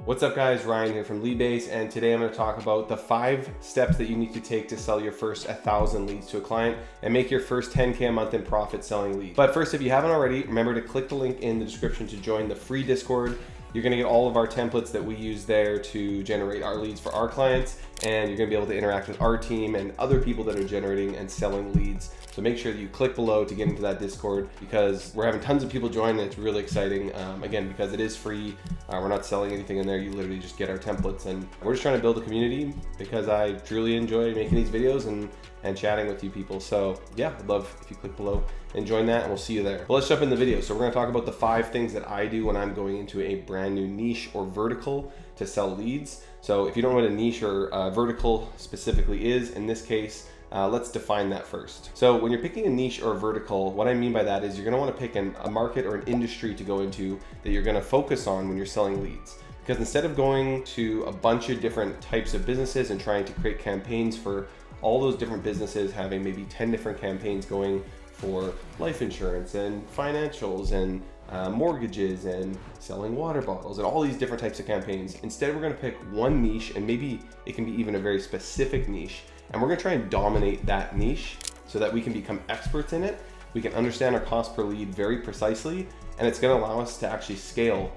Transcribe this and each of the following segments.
What's up guys, Ryan here from Leadbase, and today I'm going to talk about the 5 steps that you need to take to sell your first 1,000 leads to a client and make your first 10K a month in profit selling leads. But first, if you haven't already, remember to click the link in the description to join the free Discord. You're going to get all of our templates that we use there to generate our leads for our clients, and you're going to be able to interact with our team and other people that are generating and selling leads. So make sure that you click below to get into that Discord, because we're having tons of people join and it's really exciting. Again, because it is free, we're not selling anything in there. You literally just get our templates, and we're just trying to build a community because I truly enjoy making these videos and chatting with you people. So yeah, I'd love if you click below and join that, and we'll see you there. Well, let's jump in the video. So we're going to talk about the 5 things that I do when I'm going into a brand new niche or vertical to sell leads. So if you don't know what a niche or vertical specifically is, in this case, let's define that first. So when you're picking a niche or a vertical, what I mean by that is you're going to want to pick a market or an industry to go into that you're going to focus on when you're selling leads. Because instead of going to a bunch of different types of businesses and trying to create campaigns for all those different businesses, having maybe 10 different campaigns going for life insurance and financials and mortgages and selling water bottles and all these different types of campaigns, instead we're going to pick one niche, and maybe it can be even a very specific niche, and we're going to try and dominate that niche so that we can become experts in it. We can understand our cost per lead very precisely, and it's going to allow us to actually scale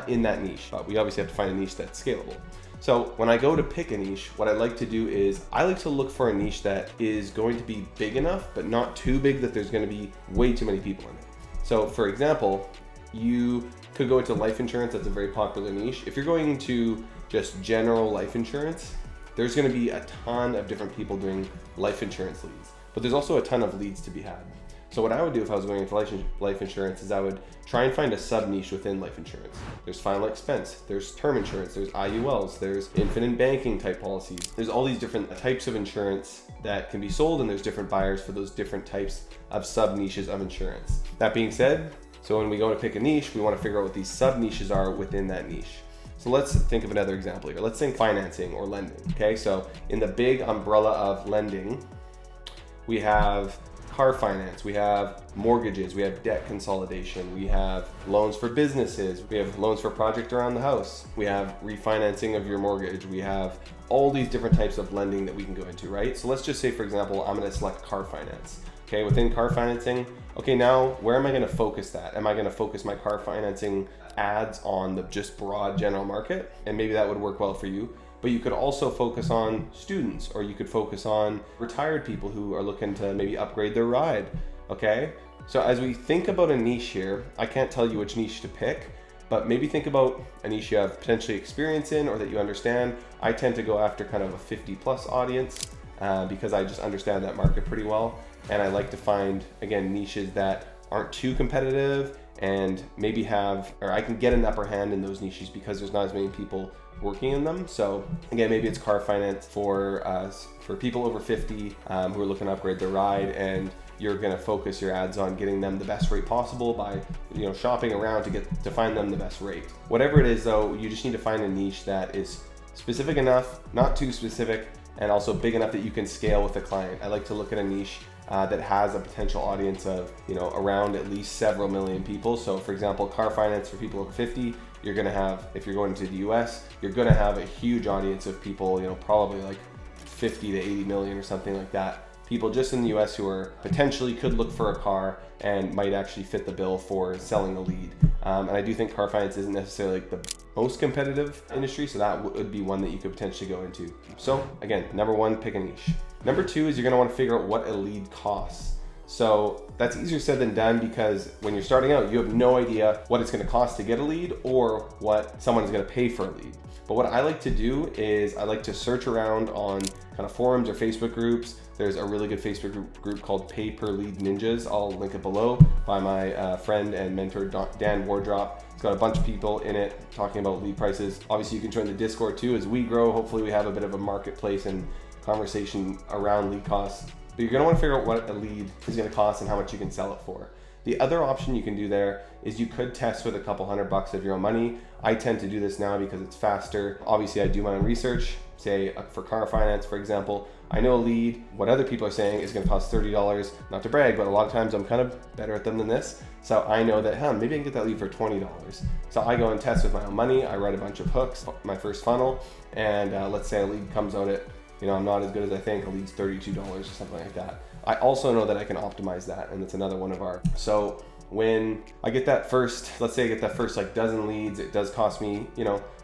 in that niche. But we obviously have to find a niche that's scalable. So when I go to pick a niche, what I like to do is I like to look for a niche that is going to be big enough, but not too big that there's going to be way too many people in it. So for example, you could go into life insurance. That's a very popular niche. If you're going to just general life insurance, there's going to be a ton of different people doing life insurance leads, but there's also a ton of leads to be had. So what I would do if I was going into life insurance is I would try and find a sub niche within life insurance. There's final expense, there's term insurance, there's IULs, there's infinite banking type policies. There's all these different types of insurance that can be sold, and there's different buyers for those different types of sub niches of insurance. That being said, so when we go to pick a niche, we want to figure out what these sub niches are within that niche. So let's think of another example here. Let's think financing or lending. Okay, so in the big umbrella of lending, we have car finance, we have mortgages, we have debt consolidation, we have loans for businesses, we have loans for project around the house, we have refinancing of your mortgage, we have all these different types of lending that we can go into, right? So let's just say, for example, I'm going to select car finance. Okay, within car financing, okay, now where am I going to focus that? Am I going to focus my car financing ads on the just broad general market? And maybe that would work well for you. But you could also focus on students, or you could focus on retired people who are looking to maybe upgrade their ride, okay? So as we think about a niche here, I can't tell you which niche to pick, but maybe think about a niche you have potentially experience in or that you understand. I tend to go after kind of a 50+ audience because I just understand that market pretty well. And I like to find, again, niches that aren't too competitive and maybe I can get an upper hand in those niches because there's not as many people working in them. So again, maybe it's car finance for people over 50 who are looking to upgrade their ride, and you're going to focus your ads on getting them the best rate possible by shopping around to find them the best rate. Whatever it is though, you just need to find a niche that is specific enough, not too specific, and also big enough that you can scale with the client. I like to look at a niche that has a potential audience of around at least several million people. So for example, car finance for people over 50, you're gonna have, if you're going to the US, you're gonna have a huge audience of people, probably like 50 to 80 million or something like that. People just in the US who are potentially could look for a car and might actually fit the bill for selling a lead. And I do think car finance isn't necessarily like the most competitive industry, so that would be one that you could potentially go into. So again, number 1, pick a niche. Number 2 is you're gonna wanna figure out what a lead costs. So that's easier said than done, because when you're starting out, you have no idea what it's gonna cost to get a lead or what someone is gonna pay for a lead. But what I like to do is I like to search around on kind of forums or Facebook groups. There's a really good Facebook group called Pay Per Lead Ninjas. I'll link it below, by my friend and mentor, Dan Wardrop. It's got a bunch of people in it talking about lead prices. Obviously you can join the Discord too. As we grow, hopefully we have a bit of a marketplace and conversation around lead costs. But you're gonna wanna figure out what a lead is gonna cost and how much you can sell it for. The other option you can do there is you could test with a couple $100 of your own money. I tend to do this now because it's faster. Obviously I do my own research, say for car finance, for example. I know a lead, what other people are saying is gonna cost $30, not to brag, but a lot of times I'm kind of better at them than this. So I know that, maybe I can get that lead for $20. So I go and test with my own money. I write a bunch of hooks, my first funnel, and let's say a lead comes out at, I'm not as good as I think, a lead's $32 or something like that. I also know that I can optimize that, and it's another one of our, so when I get that first, let's say I get that first like dozen leads, it does cost me,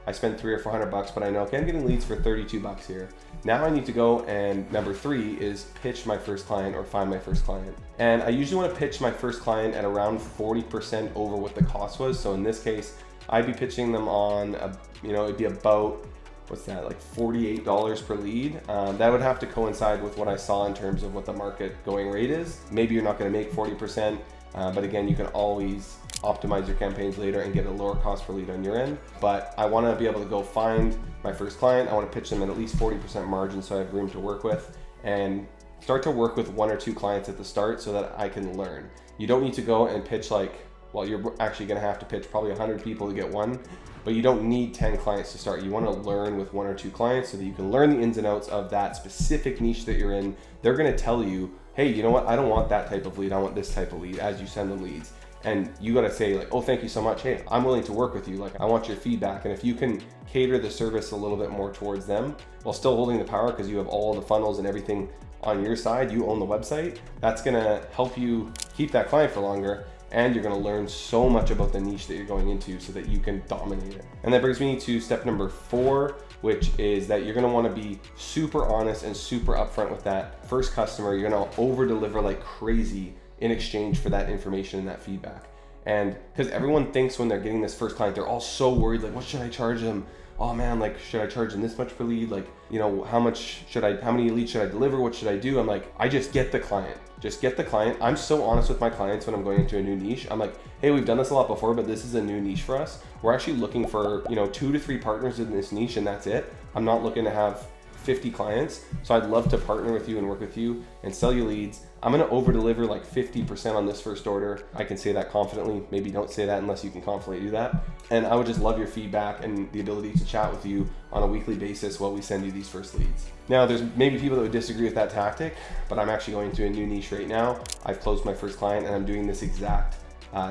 I spend $300 or $400, but I know, okay, I'm getting leads for $32 here. Now I need to go, and number 3 is pitch my first client or find my first client. And I usually want to pitch my first client at around 40% over what the cost was. So in this case, I'd be pitching them on, it'd be about, what's that, like $48 per lead. That would have to coincide with what I saw in terms of what the market going rate is. Maybe you're not going to make 40%, but again, you can always optimize your campaigns later and get a lower cost per lead on your end. But I want to be able to go find my first client. I want to pitch them at least 40% margin so I have room to work with, and start to work with 1 or 2 clients at the start so that I can learn. You don't need to go and pitch you're actually going to have to pitch probably 100 people to get one, but you don't need 10 clients to start. You want to learn with 1 or 2 clients so that you can learn the ins and outs of that specific niche that you're in. They're going to tell you, hey, you know what? I don't want that type of lead. I want this type of lead, as you send them leads. And you got to say like, oh, thank you so much. Hey, I'm willing to work with you. Like, I want your feedback. And if you can cater the service a little bit more towards them while still holding the power, because you have all the funnels and everything on your side, you own the website, that's going to help you keep that client for longer. And you're going to learn so much about the niche that you're going into so that you can dominate it. And that brings me to step number 4, which is that you're going to want to be super honest and super upfront with that first customer. You're going to over deliver like crazy in exchange for that information and that feedback. And because everyone thinks when they're getting this first client, they're all so worried, like, what should I charge them? Oh man, like, should I charge them this much per lead? Like, how many leads should I deliver? What should I do? I'm like, I just get the client. Just get the client. I'm so honest with my clients when I'm going into a new niche. I'm like, hey, we've done this a lot before, but this is a new niche for us. We're actually looking for, 2 to 3 partners in this niche, and that's it. I'm not looking to have 50 clients. So I'd love to partner with you and work with you and sell you leads. I'm going to over deliver like 50% on this first order. I can say that confidently. Maybe don't say that unless you can confidently do that. And I would just love your feedback and the ability to chat with you on a weekly basis while we send you these first leads. Now, there's maybe people that would disagree with that tactic, but I'm actually going to a new niche right now. I've closed my first client and I'm doing this exact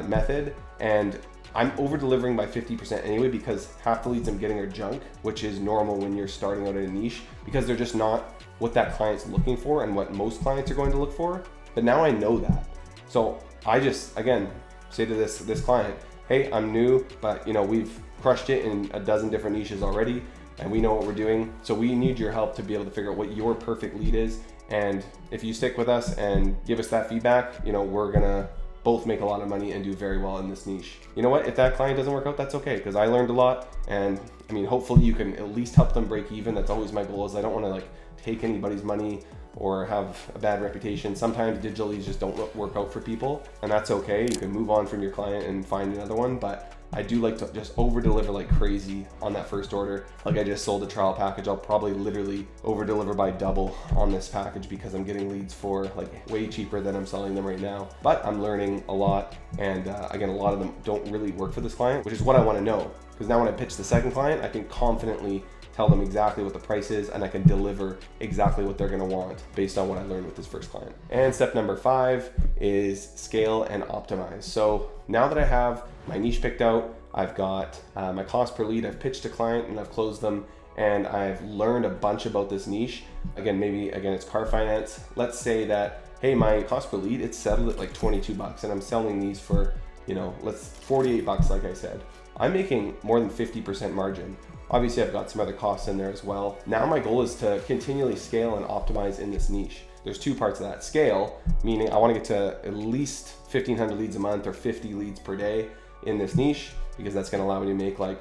method. And I'm over delivering by 50% anyway, because half the leads I'm getting are junk, which is normal when you're starting out in a niche, because they're just not what that client's looking for and what most clients are going to look for. But now I know that. So I just, again, say to this client, hey, I'm new, but we've crushed it in a dozen different niches already, and we know what we're doing. So we need your help to be able to figure out what your perfect lead is. And if you stick with us and give us that feedback, we're gonna both make a lot of money and do very well in this niche. You know what? If that client doesn't work out, that's okay, because I learned a lot. And hopefully you can at least help them break even. That's always my goal. Is I don't want to take anybody's money or have a bad reputation. Sometimes digital leads just don't work out for people, and that's okay. You can move on from your client and find another one. But I do like to just over deliver like crazy on that first order. Like I just sold a trial package. I'll probably literally over deliver by double on this package because I'm getting leads for like way cheaper than I'm selling them right now. But I'm learning a lot. And again, a lot of them don't really work for this client, which is what I want to know. Because now when I pitch the second client, I can confidently tell them exactly what the price is, and I can deliver exactly what they're gonna want based on what I learned with this first client. And step number 5 is scale and optimize. So now that I have my niche picked out, I've got my cost per lead, I've pitched a client and I've closed them, and I've learned a bunch about this niche. Again, it's car finance. Let's say that, hey, my cost per lead, it's settled at like $22 and I'm selling these for, let's $48 like I said. I'm making more than 50% margin. Obviously, I've got some other costs in there as well. Now my goal is to continually scale and optimize in this niche. There's 2 parts of that. Scale, meaning I want to get to at least 1,500 leads a month or 50 leads per day in this niche, because that's going to allow me to make like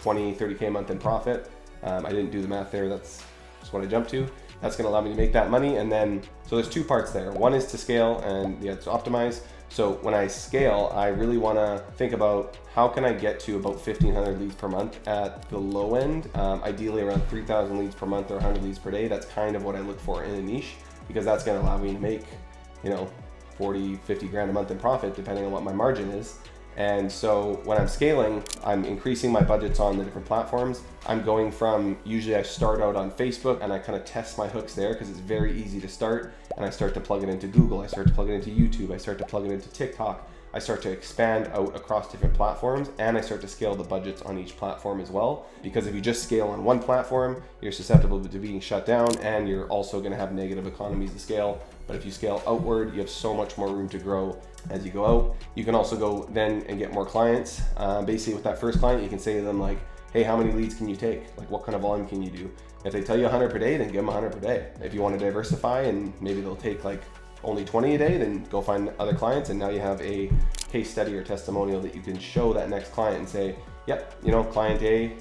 20, 30K a month in profit. I didn't do the math there. That's just what I jumped to. That's going to allow me to make that money. And then, so there's 2 parts there. One is to scale and the other to optimize. So when I scale, I really want to think about how can I get to about 1,500 leads per month at the low end, ideally around 3,000 leads per month or 100 leads per day. That's kind of what I look for in a niche, because that's going to allow me to make, 40, 50 grand a month in profit, depending on what my margin is. And so when I'm scaling, I'm increasing my budgets on the different platforms. I'm going from, usually I start out on Facebook and I kind of test my hooks there because it's very easy to start. And I start to plug it into Google, I start to plug it into YouTube, I start to plug it into TikTok. I start to expand out across different platforms, and I start to scale the budgets on each platform as well. Because if you just scale on one platform, you're susceptible to being shut down, and you're also going to have negative economies of scale. But if you scale outward, you have so much more room to grow as you go out. You can also go then and get more clients. Basically with that first client, you can say to them like, hey, how many leads can you take? Like, what kind of volume can you do? If they tell you 100 per day, then give them 100 per day. If you want to diversify and maybe they'll take like only 20 a day, then go find other clients, and now you have a case study or testimonial that you can show that next client and say, yep, client A,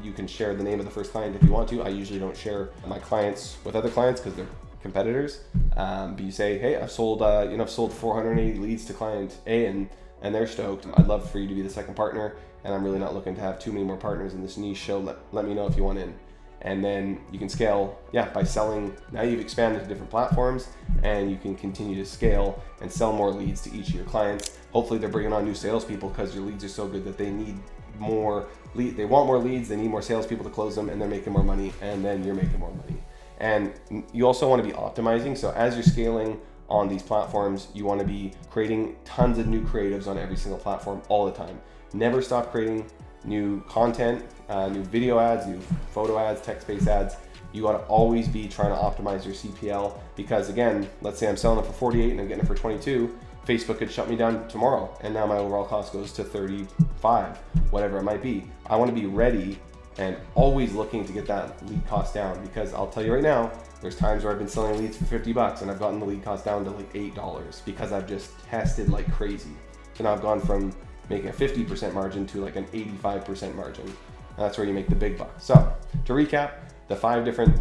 you can share the name of the first client if you want to. I usually don't share my clients with other clients because they're competitors. But you say, hey, I've sold 480 leads to client A, and they're stoked. I'd love for you to be the second partner, and I'm really not looking to have too many more partners in this niche, so let me know if you want in. And then you can scale, by selling. Now you've expanded to different platforms, and you can continue to scale and sell more leads to each of your clients. Hopefully they're bringing on new salespeople because your leads are so good that they need more lead. They want more leads, they need more salespeople to close them, and they're making more money, and then you're making more money. And you also want to be optimizing. So as you're scaling on these platforms, you want to be creating tons of new creatives on every single platform all the time. Never stop creating new content, new video ads, new photo ads, text-based ads. You got to always be trying to optimize your CPL, because again, let's say I'm selling it for 48 and I'm getting it for 22, Facebook could shut me down tomorrow, and now my overall cost goes to 35, whatever it might be. I want to be ready and always looking to get that lead cost down, because I'll tell you right now, there's times where I've been selling leads for $50 and I've gotten the lead cost down to like $8 because I've just tested like crazy. So now I've gone from making a 50% margin to like an 85% margin. And that's where you make the big bucks. So to recap, the 5 different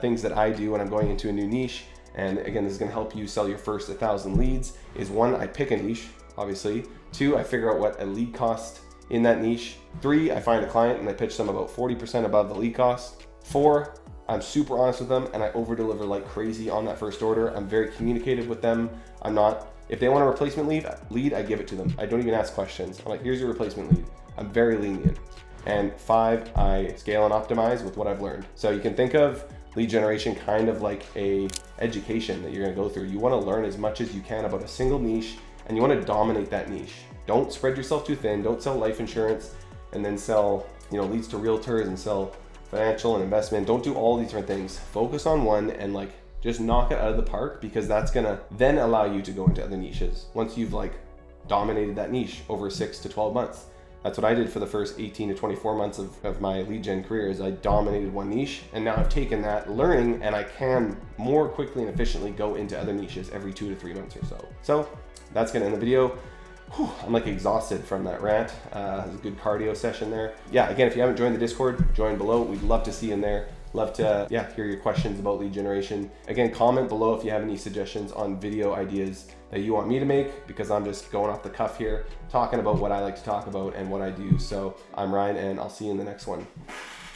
things that I do when I'm going into a new niche, and again, this is gonna help you sell your first 1,000 leads, is 1, I pick a niche, obviously. 2, I figure out what a lead cost in that niche. 3, I find a client and I pitch them about 40% above the lead cost. 4, I'm super honest with them and I over deliver like crazy on that first order. I'm very communicative with them. If they want a replacement lead, I give it to them. I don't even ask questions. I'm like, here's your replacement lead. I'm very lenient. And 5, I scale and optimize with what I've learned. So you can think of lead generation kind of like a education that you're gonna go through. You wanna learn as much as you can about a single niche, and you wanna dominate that niche. Don't spread yourself too thin. Don't sell life insurance and then sell leads to realtors and sell financial and investment. Don't do all these different things. Focus on one and just knock it out of the park, because that's gonna then allow you to go into other niches once you've dominated that niche over 6 to 12 months. That's what I did for the first 18 to 24 months of my lead gen career, is I dominated one niche, and now I've taken that learning and I can more quickly and efficiently go into other niches every 2 to 3 months or so. So that's gonna end the video. I'm exhausted from that rant. It was a good cardio session there. Again, if you haven't joined the Discord, join below. We'd love to see you in there. Love to hear your questions about lead generation. Again, comment below if you have any suggestions on video ideas that you want me to make, because I'm just going off the cuff here, talking about what I like to talk about and what I do. So I'm Ryan, and I'll see you in the next one.